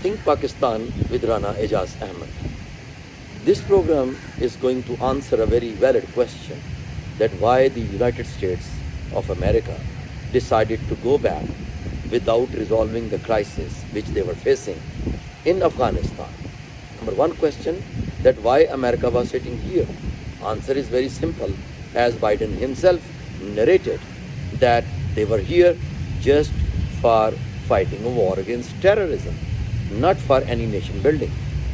Fighting Pakistan with Rana Eijaz Ahmad. This program is going to answer a very valid question, that why the United States of America decided to go back without resolving the crisis which they were facing in Afghanistan. Number one question, that why America was sitting here. Answer is very simple, as Biden himself narrated that they were here just for fighting a war against terrorism, not for any nation building.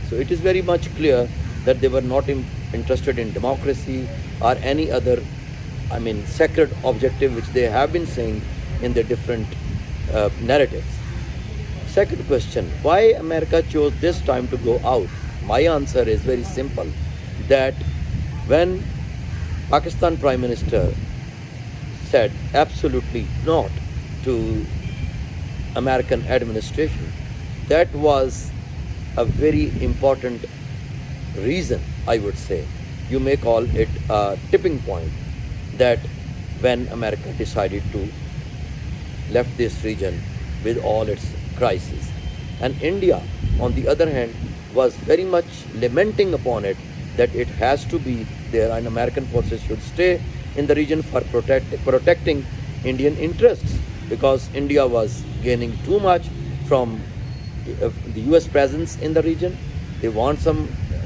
So it is very much clear that they were not interested in democracy or any other, sacred objective which they have been saying in their different narratives. Second question, why America chose this time to go out? My answer is very simple, that when Pakistan Prime Minister said absolutely not to American administration, that was a very important reason, I would say. You may call it a tipping point, that when America decided to left this region with all its crises. And India, on the other hand, was very much lamenting upon it, that it has to be there and American forces should stay in the region for protecting Indian interests, because India was gaining too much from the US presence in the region. They want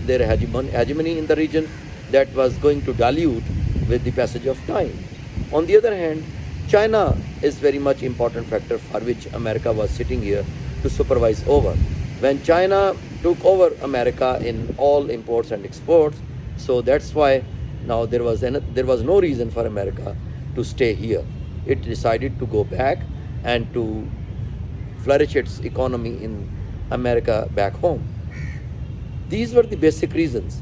their hegemony in the region that was going to dilute with the passage of time. On the other hand, China is very much important factor for which America was sitting here to supervise over. When China took over America in all imports and exports, so that's why now there was no reason for America to stay here. It decided to go back and to flourish its economy in America back home. These were the basic reasons.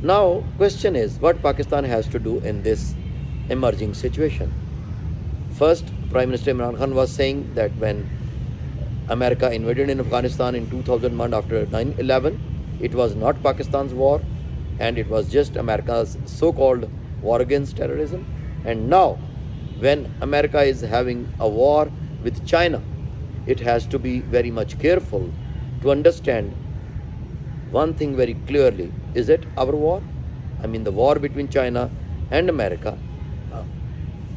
Now, question is, what Pakistan has to do in this emerging situation? First, Prime Minister Imran Khan was saying that when America invaded in Afghanistan in 2001 after 9/11, it was not Pakistan's war, and it was just America's so-called war against terrorism. And now, when America is having a war with China, it has to be very much careful to understand one thing very clearly. Is it our war? The war between China and America.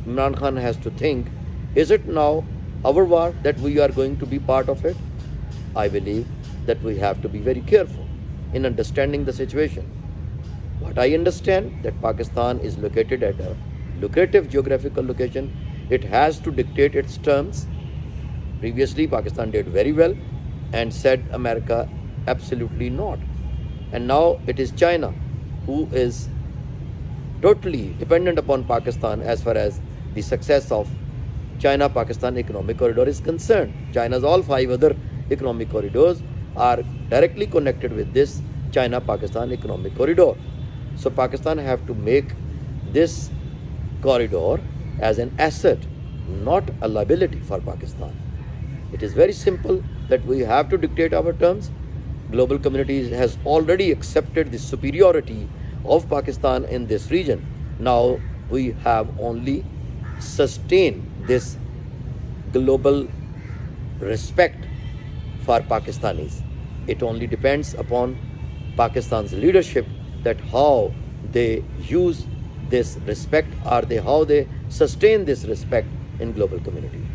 Imran Khan has to think, is it now our war that we are going to be part of it? I believe that we have to be very careful in understanding the situation. What I understand, that Pakistan is located at a lucrative geographical location. It has to dictate its terms. Previously, Pakistan did very well and said America absolutely not. And now it is China who is totally dependent upon Pakistan as far as the success of China-Pakistan economic corridor is concerned. China's all 5 other economic corridors are directly connected with this China-Pakistan economic corridor. So Pakistan have to make this corridor as an asset, not a liability for Pakistan. It is very simple that we have to dictate our terms. Global community has already accepted the superiority of Pakistan in this region. Now we have only sustained this global respect for Pakistanis. It only depends upon Pakistan's leadership, that how they use this respect, or how they sustain this respect in global community.